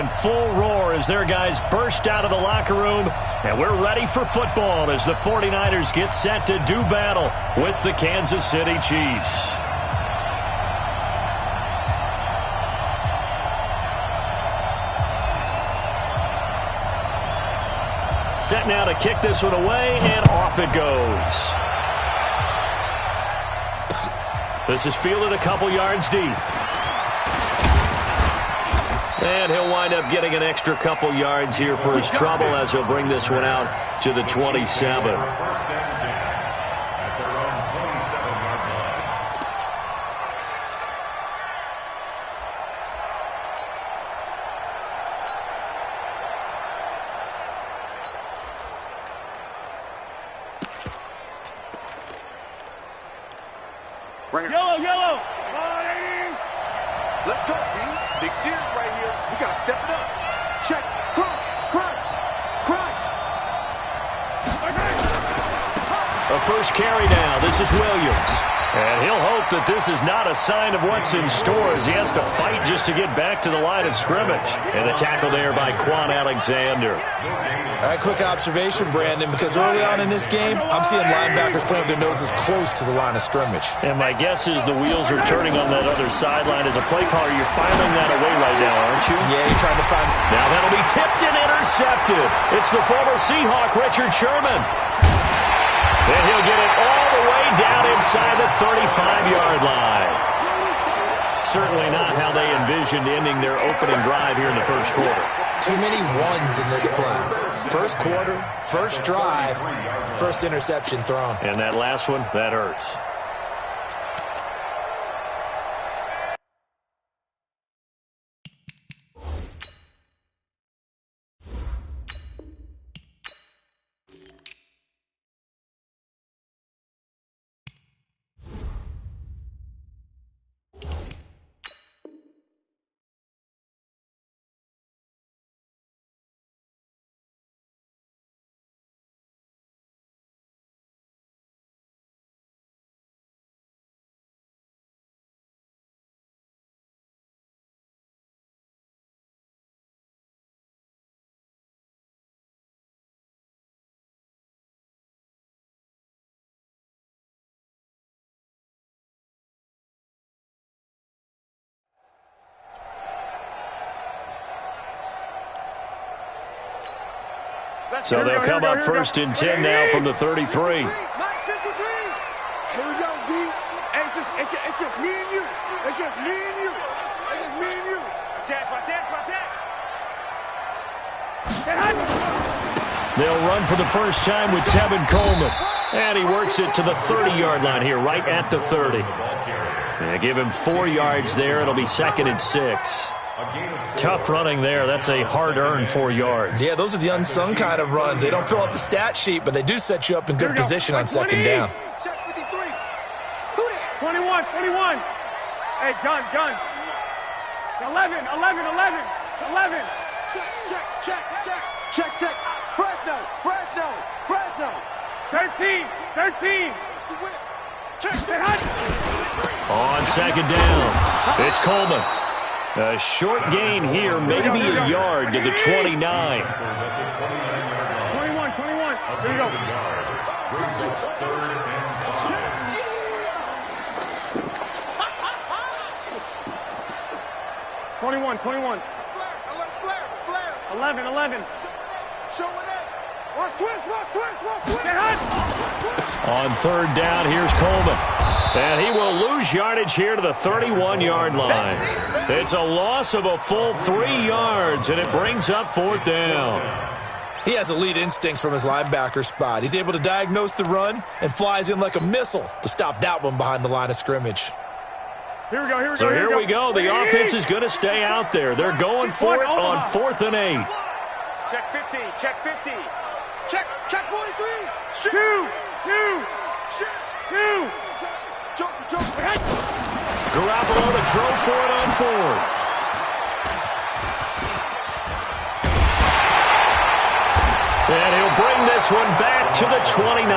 in full roar as their guys burst out of the locker room. And we're ready for football as the 49ers get set to do battle with the Kansas City Chiefs. Set now to kick this one away, and off it goes. This is fielded a couple yards deep. And he'll wind up getting an extra couple yards here for his trouble as he'll bring this one out to the 27. Yellow. Let's go, B. Big series right here. We got to step it up. Check. Crunch. A first carry now. This is Williams. And he'll hope that this is not a sign of what's in store as he has to fight just to get back to the line of scrimmage. And the tackle there by Quan Alexander. All right, quick observation, Brandon, because early on in this game, I'm seeing linebackers playing with their noses close to the line of scrimmage. And my guess is the wheels are turning on that other sideline. As a play caller, you're filing that away right now, aren't you? Yeah, you're trying to find... Now that'll be tipped and intercepted. It's the former Seahawk, Richard Sherman. And he'll get it all the way down inside the 35-yard line. Certainly not how they envisioned ending their opening drive here in the first quarter. Too many ones in this play. First quarter, first drive, first interception thrown. And that last one, that hurts. So they'll come up first and 10 now from the 33. Here we go, D. It's just me and you. It's just me and you. Watch out. They'll run for the first time with Tevin Coleman. And he works it to the 30-yard line here, right at the 30. Yeah, give him 4 yards there. It'll be 2nd and 6. Tough running there. That's a hard-earned 4 yards. Yeah, those are the unsung kind of runs. They don't fill up the stat sheet, but they do set you up in good position on second down. Check 53. 21. Hey, gun. 11. Check. Fresno. 13. On second down, it's Coleman. A short gain here, maybe a yard to the 29. 21. Here we go. 21. 11. Showing it. Watch twist. On third down, here's Coleman. And he will lose yardage here to the 31-yard line. It's a loss of a full 3 yards, and it brings up 4th down. He has elite instincts from his linebacker spot. He's able to diagnose the run and flies in like a missile to stop that one behind the line of scrimmage. Here we go. So here we go. The offense is going to stay out there. They're going for it on 4th and 8. Check 50. Check 43. Shoot. Garoppolo to throw for it on 4th. And he'll bring this one back to the 29.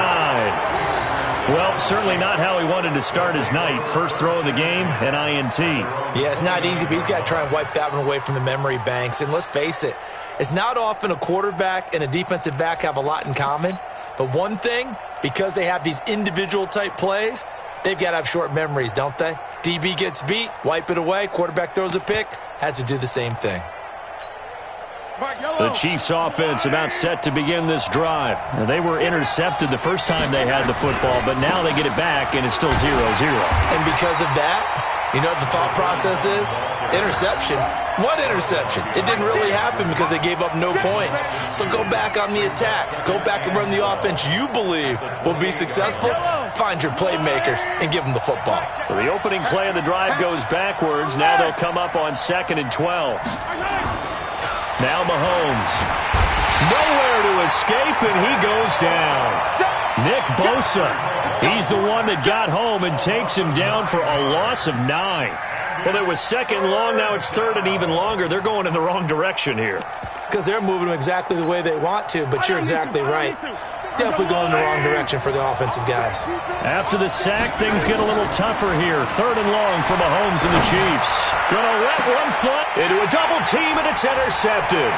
Well, certainly not how he wanted to start his night. First throw of the game, an INT. Yeah, it's not easy, but he's got to try and wipe that one away from the memory banks. And let's face it, it's not often a quarterback and a defensive back have a lot in common. But one thing, because they have these individual type plays, they've got to have short memories, don't they? DB gets beat, wipe it away, quarterback throws a pick, has to do the same thing. The Chiefs offense about set to begin this drive. They were intercepted the first time they had the football, but now they get it back, and it's still 0-0. And because of that, you know what the thought process is? Interception. What interception? It didn't really happen because they gave up no points. So go back on the attack. Go back and run the offense you believe will be successful. Find your playmakers and give them the football. So the opening play of the drive goes backwards. Now they'll come up on 2nd and 12. Now Mahomes. Nowhere to escape, and he goes down. Nick Bosa. He's the one that got home and takes him down for a loss of 9. Well, it was 2nd long. Now it's 3rd and even longer. They're going in the wrong direction here. Because they're moving them exactly the way they want to, but you're exactly right. Definitely going in the wrong direction for the offensive guys. After the sack, things get a little tougher here. 3rd and long for Mahomes and the Chiefs. Gonna let one foot into a double team, and it's intercepted.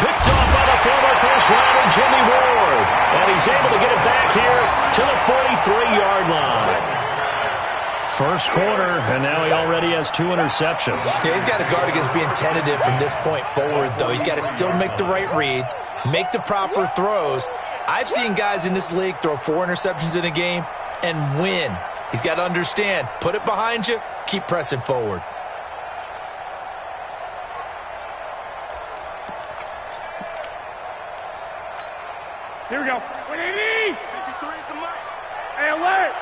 Picked off by the former first-rounder Jimmy Ward. And he's able to get it back here to the 43-yard line. First quarter, and now he already has 2 interceptions. Yeah, he's got to guard against being tentative from this point forward, though. He's got to still make the right reads, make the proper throws. I've seen guys in this league throw 4 interceptions in a game and win. He's got to understand, put it behind you, keep pressing forward. Here we go. 180! 53 is the mic. Hey, alert!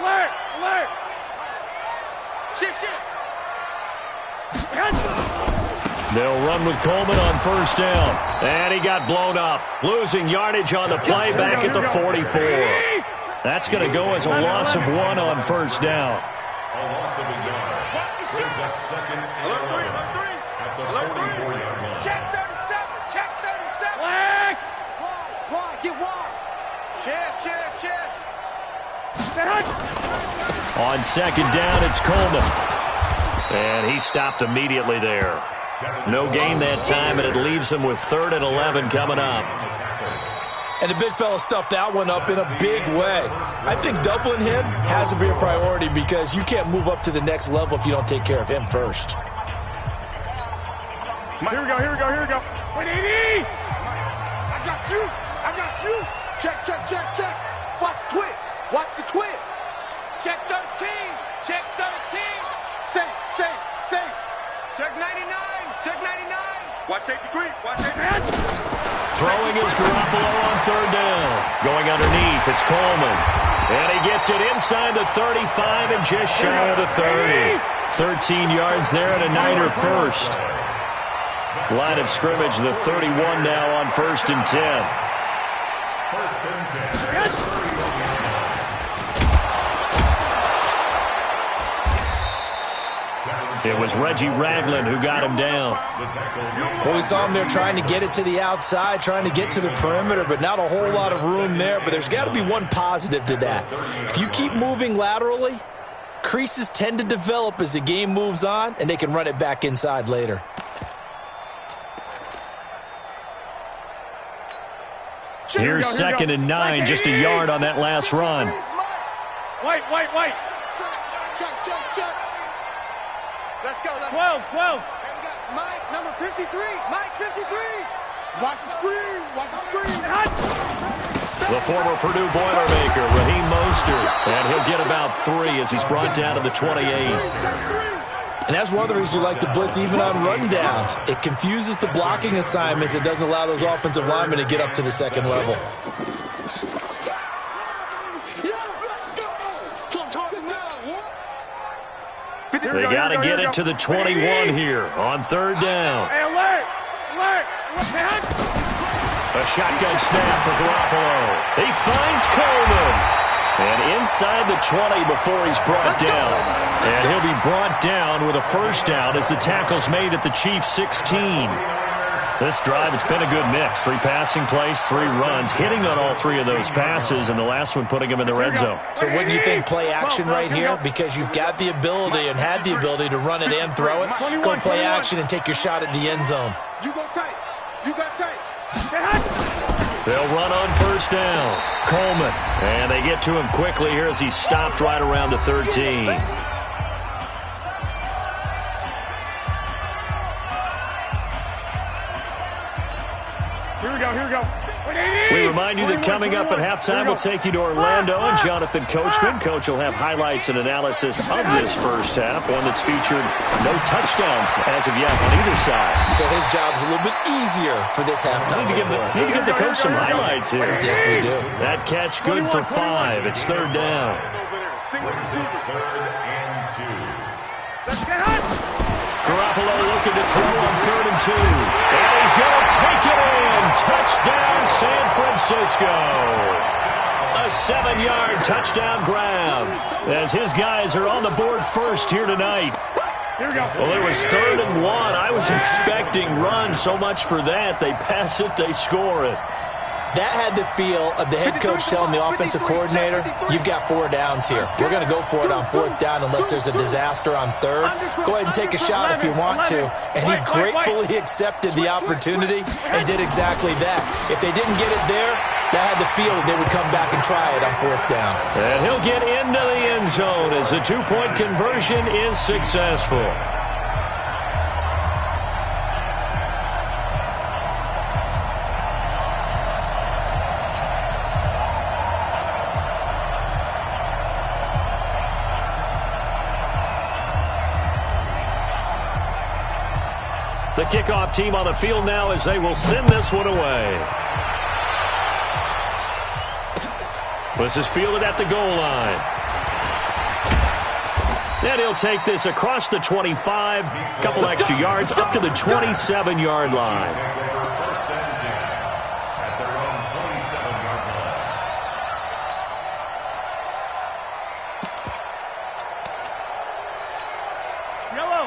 Alert! Alert! Shit, shit. They'll run with Coleman on first down. And he got blown up. Losing yardage on the play back at the 44. That's going to go as a loss of 1 on first down. A loss of a yard. Brings up 2nd and 11 at the 44-yard line. Check 37. Check 37. Black! Wide. Get wide. Check. On 2nd down, it's Coleman. And he stopped immediately there. No gain that time, and it leaves him with 3rd and 11 coming up. And the big fella stuffed that one up in a big way. I think doubling him has to be a priority because you can't move up to the next level if you don't take care of him first. Here we go. 180! I got you. Check. Watch the twist. Watch the twist. Check 13. Check 13. Safe. Check 99. Watch safety creep. Throwing is Garoppolo on 3rd down. Going underneath, it's Coleman. And he gets it inside the 35 and just shy of the 30. 13 yards there and a Niner first. Line of scrimmage, the 31 now on 1st and 10. First and 10. It was Reggie Ragland who got him down. Well, we saw him there trying to get it to the outside, trying to get to the perimeter, but not a whole lot of room there. But there's got to be one positive to that. If you keep moving laterally, creases tend to develop as the game moves on, and they can run it back inside later. Here's 2nd and 9, just a yard on that last run. White. Check. Let's go. 12. And we got Mike, number 53. Mike, 53. Watch the screen. The former Purdue Boilermaker, Raheem Mostert. And he'll get about 3 as he's brought down to the 28. And that's one of the reasons you like to blitz even on rundowns. It confuses the blocking assignments. It doesn't allow those offensive linemen to get up to the 2nd level. They got to get it to the 21 here on 3rd down. Hey, alert! A shotgun snap for Garoppolo. He finds Coleman. And inside the 20 before he's brought down. And he'll be brought down with a first down as the tackle's made at the Chiefs' 16. This drive, it's been a good mix. 3 passing plays, 3 runs, hitting on all 3 of those passes, and the last one putting him in the red zone. So wouldn't you think play action right here? Because you've got the ability and had the ability to run it and throw it. Go play action and take your shot at the end zone. You go tight. You got tight. They'll run on first down. Coleman. And they get to him quickly here as he's stopped right around the 13. Here we go. We remind you that coming up at halftime, we'll take you to Orlando and Jonathan Coachman. Coach will have highlights and analysis of this first half, one that's featured no touchdowns as of yet on either side. So his job's a little bit easier for this halftime. Need to give the coach some highlights here. Yes, we do. That catch good for 5. It's third down. Third and 2. Let's get hot. Garoppolo looking to throw on 3rd and 2. And he's going to take it in. Touchdown, San Francisco. A 7-yard touchdown grab as his guys are on the board first here tonight. Here we go. Well, it was 3rd and 1. I was expecting run. So much for that. They pass it, they score it. That had the feel of the head coach telling the offensive coordinator, you've got 4 downs here. We're going to go for it on 4th down unless there's a disaster on 3rd. Go ahead and take a shot if you want to. And he gratefully accepted the opportunity and did exactly that. If they didn't get it there, that had the feel that they would come back and try it on 4th down. And he'll get into the end zone as the 2-point conversion is successful. The kickoff team on the field now as they will send this one away. This is fielded at the goal line. And he'll take this across the 25, couple extra yards, up to the 27-yard line. First and 10 at their own 27-yard line.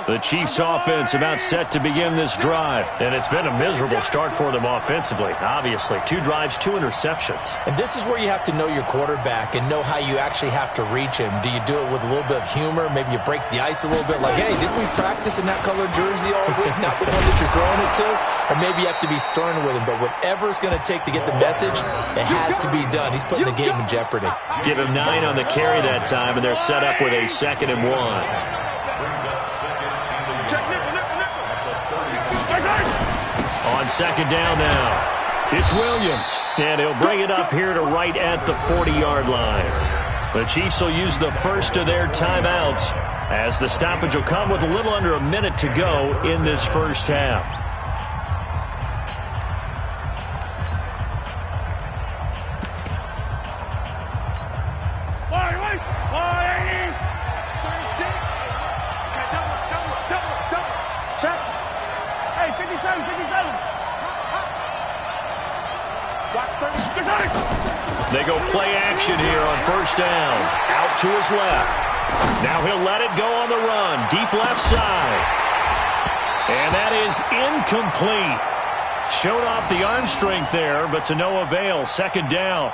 The Chiefs offense about set to begin this drive. And it's been a miserable start for them offensively. Obviously, 2 drives, 2 interceptions. And this is where you have to know your quarterback and know how you actually have to reach him. Do you do it with a little bit of humor? Maybe you break the ice a little bit like, hey, didn't we practice in that colored jersey all week? Not the one that you're throwing it to? Or maybe you have to be stern with him. But whatever it's going to take to get the message, it has to be done. He's putting the game in jeopardy. Give him 9 on the carry that time, and they're set up with a 2nd and 1. Brings up 2nd and 1 at the 30. On 2nd down now. It's Williams, and he'll bring it up here to right at the 40-yard line. The Chiefs will use the first of their timeouts as the stoppage will come with a little under a minute to go in this first half. They go play action here on first down. Out to his left. Now he'll let it go on the run. Deep left side. And that is incomplete. Showed off the arm strength there, but to no avail. 2nd down.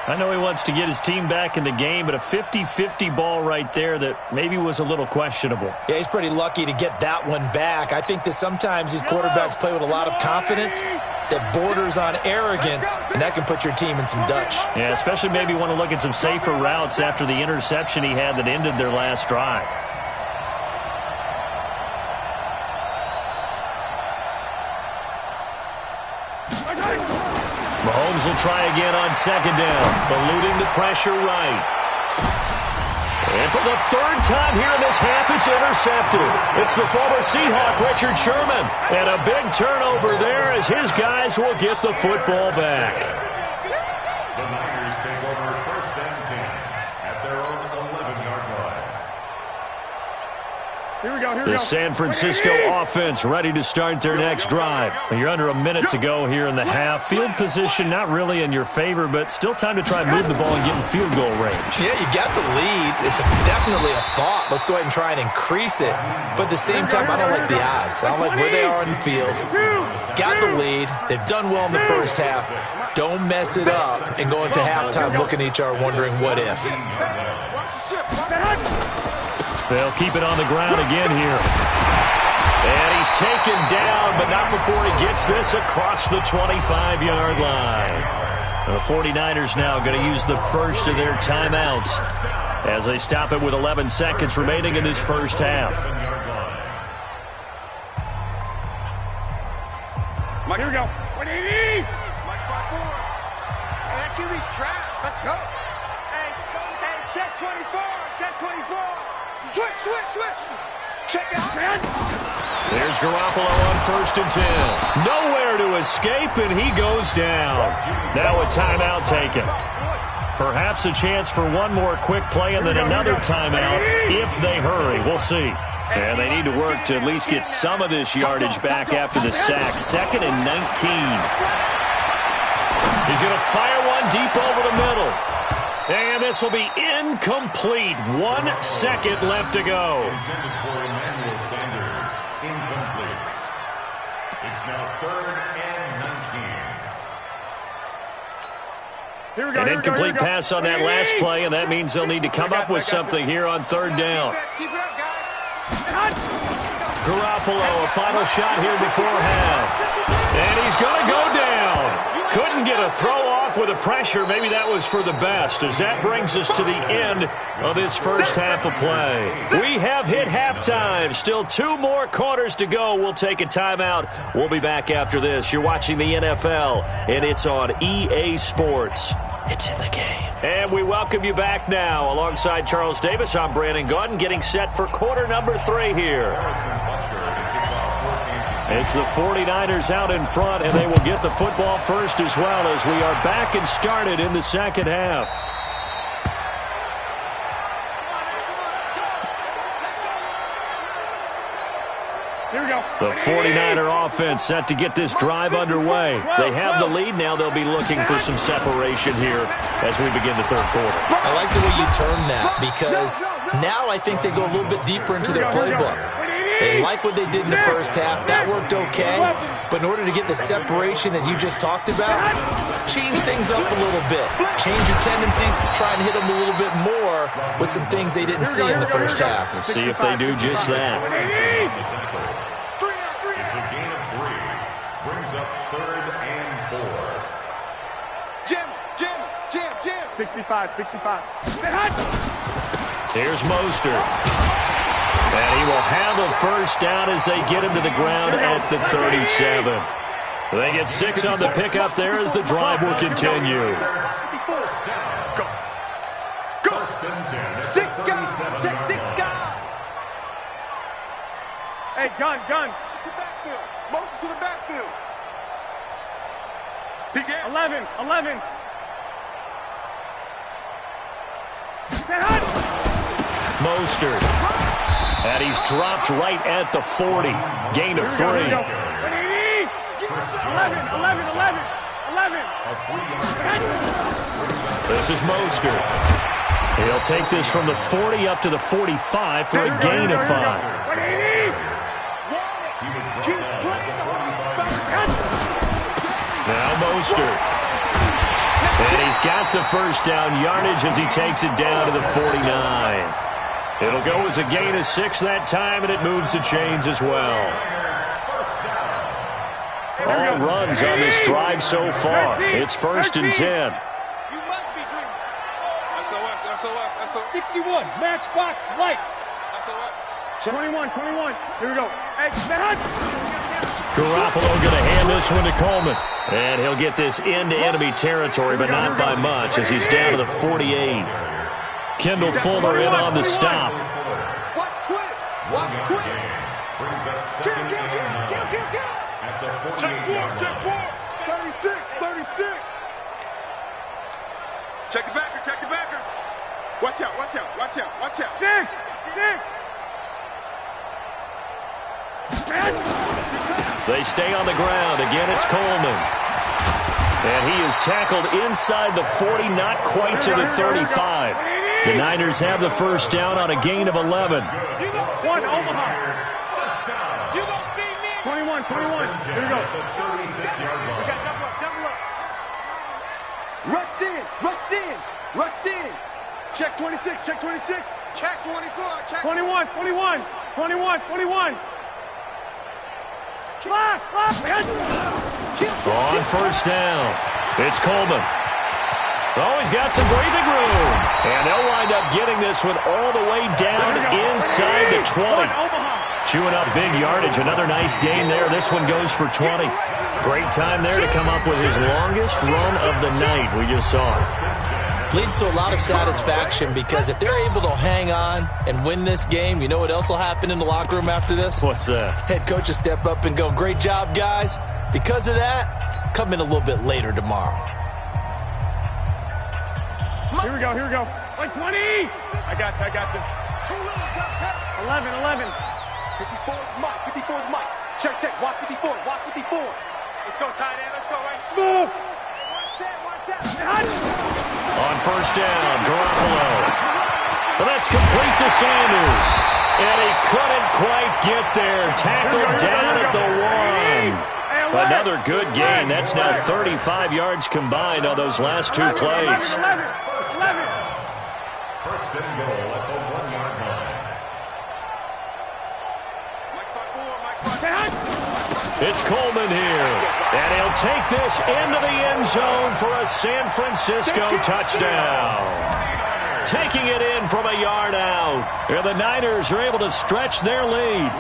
I know he wants to get his team back in the game, but a 50-50 ball right there that maybe was a little questionable. Yeah, he's pretty lucky to get that one back. I think that sometimes these quarterbacks play with a lot of confidence that borders on arrogance, and that can put your team in some Dutch. Yeah, especially maybe want to look at some safer routes after the interception he had that ended their last drive. Mahomes will try again on 2nd down, eluding the pressure right. And for the 3rd time here in this half, it's intercepted. It's the former Seahawk, Richard Sherman. And a big turnover there as his guys will get the football back. The Niners take over 1st and 10 at their own 11-yard line. Here we go, here we The go. San Francisco offense ready to start their next drive. You're under a minute to go here in the half. Field position not really in your favor, but still time to try and move the ball and get in field goal range. Yeah, you got the lead. It's definitely a thought. Let's go ahead and try and increase it. But at the same time, I don't like the odds. I don't like where they are in the field. Got the lead. They've done well in the first half. Don't mess it up and go into halftime looking at each other wondering what if. They'll keep it on the ground again here. And he's taken down, but not before he gets this across the 25-yard line. The 49ers now going to use the first of their timeouts as they stop it with 11 seconds remaining in this first half. Here we go. 180! Mike 5-4. Hey, that QB's trash. Let's go. Hey, check 24. Check 24. Switch. Check it out. Man. There's Garoppolo on 1st and 10. Nowhere to escape, and he goes down. Now a timeout taken. Perhaps a chance for one more quick play and then another timeout if they hurry. We'll see. And they need to work to at least get some of this yardage back after the sack. 2nd and 19. He's going to fire one deep over the middle. And this will be incomplete. 1 second left to go. Intended for Emmanuel Sanders. Incomplete. It's now 3rd and 19. Here we go. An here we go, incomplete here we go. pass on that last play, and that means they'll need to come up with something here on 3rd down. Keep it up, guys. Garoppolo, a final shot here before half. And he's going to go down. Couldn't get a throw off with the pressure. Maybe that was for the best, as that brings us to the end of this first half of play. We have hit halftime. Still 2 more quarters to go. We'll take a timeout. We'll be back after this. You're watching the NFL, and it's on EA Sports. It's in the game. And we welcome you back now. Alongside Charles Davis, I'm Brandon Gaudin, getting set for quarter number 3 here. It's the 49ers out in front, and they will get the football first as well, as we are back and started in the second half. Here we go. The 49er offense set to get this drive underway. They have the lead. Now they'll be looking for some separation here as we begin the third quarter. I like the way you turn that, because now I think they go a little bit deeper into their playbook. They like what they did in the first half. That worked okay. But in order to get the separation that you just talked about, change things up a little bit. Change your tendencies. Try and hit them a little bit more with some things they didn't see in the first half. Let's see if they do just that. It's a gain of 3. Brings up 3rd and 4. Jim. 65. Here's Mostert. And he will handle first down as they get him to the ground at the 37. They get 6 on the pickup there as the drive will continue. First down. Go. 1st and 10. 6 guys. Check 6 guys. Hey, gun. To backfield. Motion to the backfield. Big 11. Mostert. And he's dropped right at the 40. Gain of 3. 180. 11. This is Mostert. He'll take this from the 40 up to the 45 for a gain of 5. 180. Now Mostert. And he's got the first down yardage as he takes it down to the 49. It'll go as a gain of 6 that time, and it moves the chains as well. All runs on this drive so far. It's 1st and 10. You must be dreaming. SOS. 61. Matchbox lights. SOS. 21. Here we go. Hey, Garoppolo going to hand this one to Coleman. And he'll get this into enemy territory, but not by much, as he's down to the 48. Kendall Fuller in on the stop. Watch twins. Brings up 2nd and 9. At the 48-yard line. 36. Check the backer. Watch out. Six. They stay on the ground. Again, it's Coleman. And he is tackled inside the 40, not quite to the 35. The Niners have the first down on a gain of 11. One, Omaha. 21. Here we go. We got double up. Rush in. Check 26. Check 24. Check 21. On first down, it's Coleman. Oh, he's got some breathing room. And they'll wind up getting this one all the way down inside the 20. Chewing up big yardage. Another nice gain there. This one goes for 20. Great time there to come up with his longest run of the night. We just saw it. Leads to a lot of satisfaction because if they're able to hang on and win this game, you know what else will happen in the locker room after this? What's that? Head coach will step up and go, great job, guys. Because of that, come in a little bit later tomorrow. Here we go. 20. I got this. 11. 54 is Mike. Check. Watch 54. Let's go, tight end. Let's go, right. Smooth. One set. On first down, Garoppolo. Well, that's complete to Sanders. And he couldn't quite get there. Tackled down at the 1. Another good gain. That's now 35 yards combined on those last two plays. 11. First and goal at the 1-yard line. It's Coleman here. And he'll take this into the end zone for a San Francisco touchdown. Taking it in from a yard out. And the Niners are able to stretch their lead.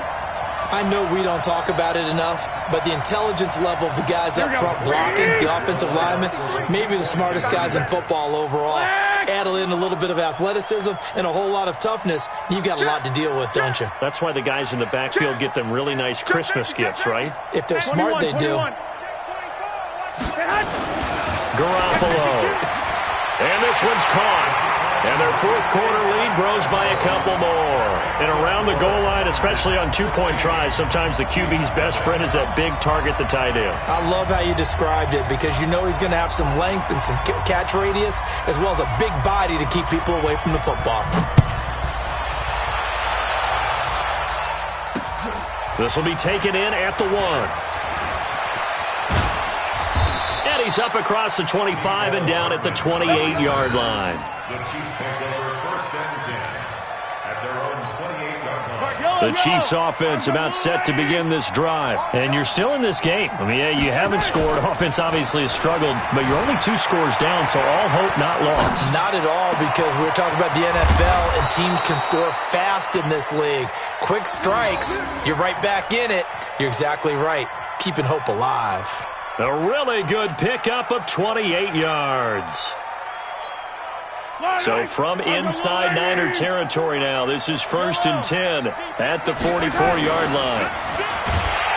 I know we don't talk about it enough, but the intelligence level of the guys up front blocking, the offensive linemen, maybe the smartest guys in football overall. Add in a little bit of athleticism and a whole lot of toughness, you've got a lot to deal with, don't you? That's why the guys in the backfield get them really nice Christmas gifts, right? If they're smart, they do. Garoppolo. And this one's caught. And their fourth quarter lead grows by a couple more. And around the goal line, especially on two-point tries, sometimes the QB's best friend is that big target, the tight end. I love how you described it because you know he's going to have some length and some catch radius as well as a big body to keep people away from the football. This will be taken in at the 1. And he's up across the 25 and down at the 28-yard line. The Chiefs take over first and 10 at their own 28-yard line. The Chiefs offense about set to begin this drive. And you're still in this game. I mean, yeah, you haven't scored. Offense obviously has struggled, but you're only 2 scores down, so all hope not lost. Not at all, because we're talking about the NFL, and teams can score fast in this league. Quick strikes, you're right back in it. You're exactly right. Keeping hope alive. A really good pickup of 28 yards. So from inside Niner territory now, this is first and 10 at the 44-yard line.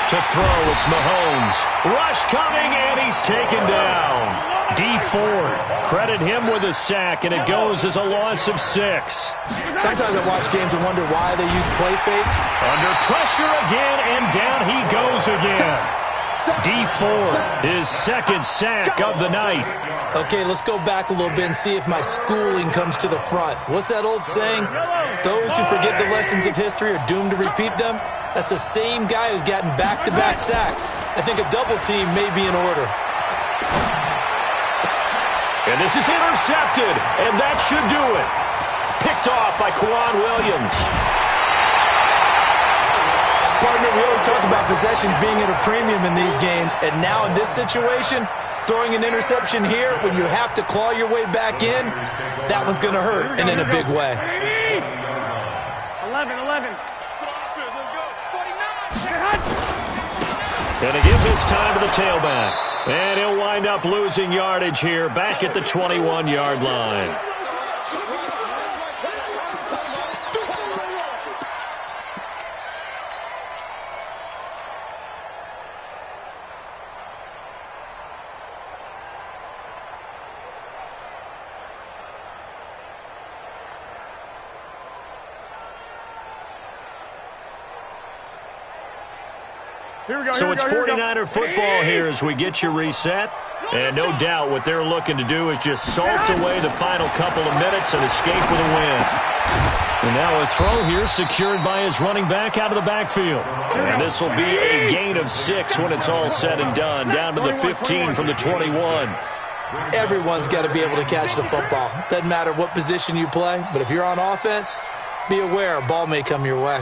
To throw, it's Mahomes. Rush coming, and he's taken down. D Ford, credit him with a sack, and it goes as a loss of 6. Sometimes I watch games and wonder why they use play fakes. Under pressure again, and down he goes again. D Ford, his second sack of the night. Okay, let's go back a little bit and see if my schooling comes to the front. What's that old saying? Those who forget the lessons of history are doomed to repeat them. That's the same guy who's gotten back-to-back sacks. I think a double team may be in order. And this is intercepted, and that should do it. Picked off by Quan Williams. Partner, we always talk about possessions being at a premium in these games, and now in this situation, throwing an interception here when you have to claw your way back in, that one's going to hurt, and in a big way. 11. Going to give this time to the tailback. And he'll wind up losing yardage here back at the 21-yard line. So it's 49er football here as we get you reset. And no doubt what they're looking to do is just salt away the final couple of minutes and escape with a win. And now a throw here secured by his running back out of the backfield. And this will be a gain of 6 when it's all said and done. Down to the 15 from the 21. Everyone's got to be able to catch the football. Doesn't matter what position you play, but if you're on offense, be aware a ball may come your way.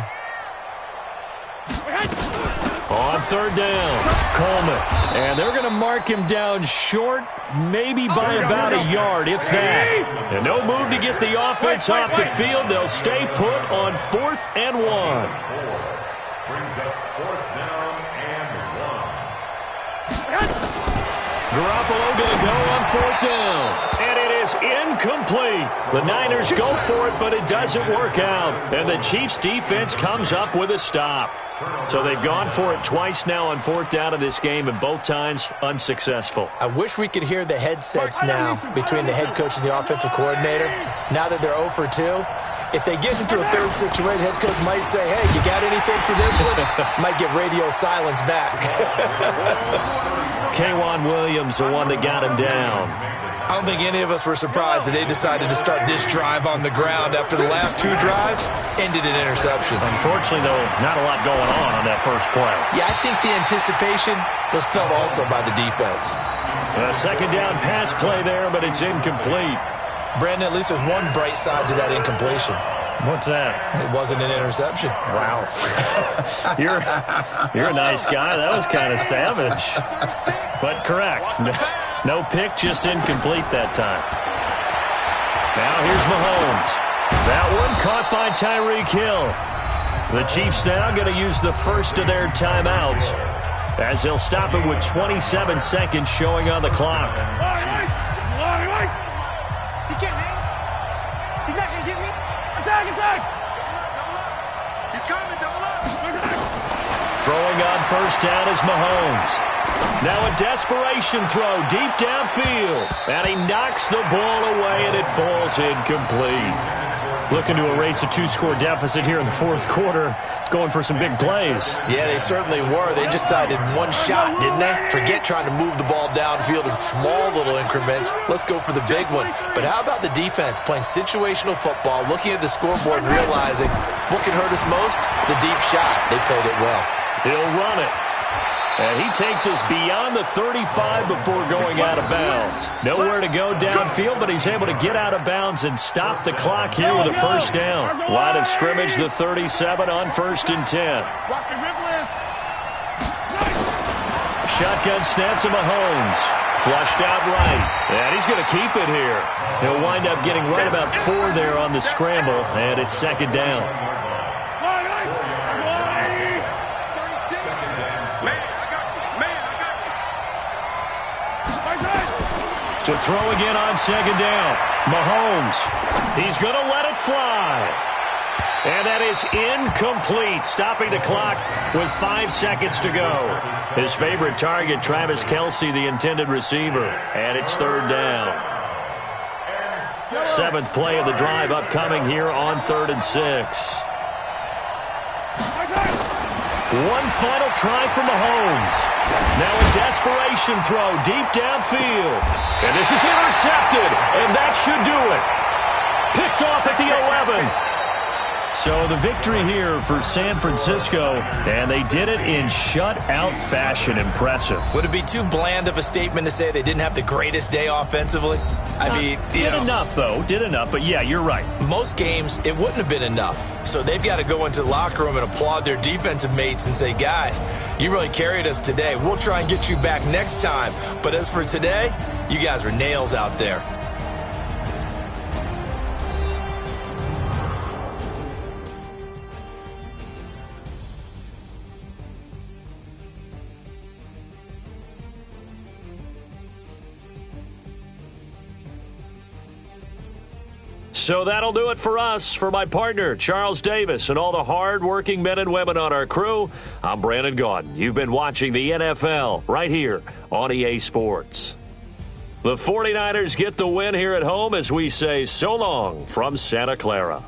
On third down, Coleman. And they're going to mark him down short, maybe by about a yard, if that. And no move to get the offense off the field. They'll stay put on 4th and 1. Brings up 4th down and 1. Garoppolo going to go on 4th down. And it is incomplete. The Niners go for it, but it doesn't work out. And the Chiefs' defense comes up with a stop. So they've gone for it twice now on 4th down in this game, and both times unsuccessful. I wish we could hear the headsets now between the head coach and the offensive coordinator. Now that they're 0 for 2, if they get into a third situation, head coach might say, hey, you got anything for this one? Might get radio silence back. K'Wan Williams, the one that got him down. I don't think any of us were surprised that they decided to start this drive on the ground after the last 2 drives ended in interceptions. Unfortunately, though, not a lot going on that first play. Yeah, I think the anticipation was felt also by the defense. A second down pass play there, but it's incomplete. Brandon, at least there's one bright side to that incompletion. What's that? It wasn't an interception. Wow. You're a nice guy. That was kind of savage. But correct. No pick, just incomplete that time. Now here's Mahomes. That one caught by Tyreek Hill. The Chiefs now going to use the first of their timeouts as they'll stop it with 27 seconds showing on the clock. He can't hang. He's not going to get me. Attack! He's coming, double up. Throwing on first down is Mahomes. Now a desperation throw deep downfield. And he knocks the ball away, and it falls incomplete. Looking to erase a 2-score deficit here in the 4th quarter. Going for some big plays. Yeah, they certainly were. They just decided one shot, didn't they? Forget trying to move the ball downfield in small little increments. Let's go for the big one. But how about the defense playing situational football, looking at the scoreboard and realizing what can hurt us most? The deep shot. They played it well. He'll run it. And he takes us beyond the 35 before going out of bounds. Nowhere to go downfield, but he's able to get out of bounds and stop the clock here with a first down. Line of scrimmage, the 37 on 1st and 10. Shotgun snap to Mahomes. Flushed out right. And he's going to keep it here. He'll wind up getting right about 4 there on the scramble, and it's 2nd down. To throw again on 2nd down. Mahomes. He's going to let it fly. And that is incomplete, stopping the clock with 5 seconds to go. His favorite target, Travis Kelce, the intended receiver. And it's 3rd down. 7th play of the drive upcoming here on 3rd and 6. One final try for Mahomes. Now a desperation throw deep downfield. And this is intercepted, and that should do it. Picked off at the 11. So the victory here for San Francisco, and they did it in shutout fashion. Impressive. Would it be too bland of a statement to say they didn't have the greatest day offensively? I mean, did enough, though. Did enough, but yeah, you're right. Most games, it wouldn't have been enough. So they've got to go into the locker room and applaud their defensive mates and say, guys, you really carried us today. We'll try and get you back next time. But as for today, you guys were nails out there. So that'll do it for us. For my partner, Charles Davis, and all the hard-working men and women on our crew, I'm Brandon Gaudin. You've been watching the NFL right here on EA Sports. The 49ers get the win here at home as we say so long from Santa Clara.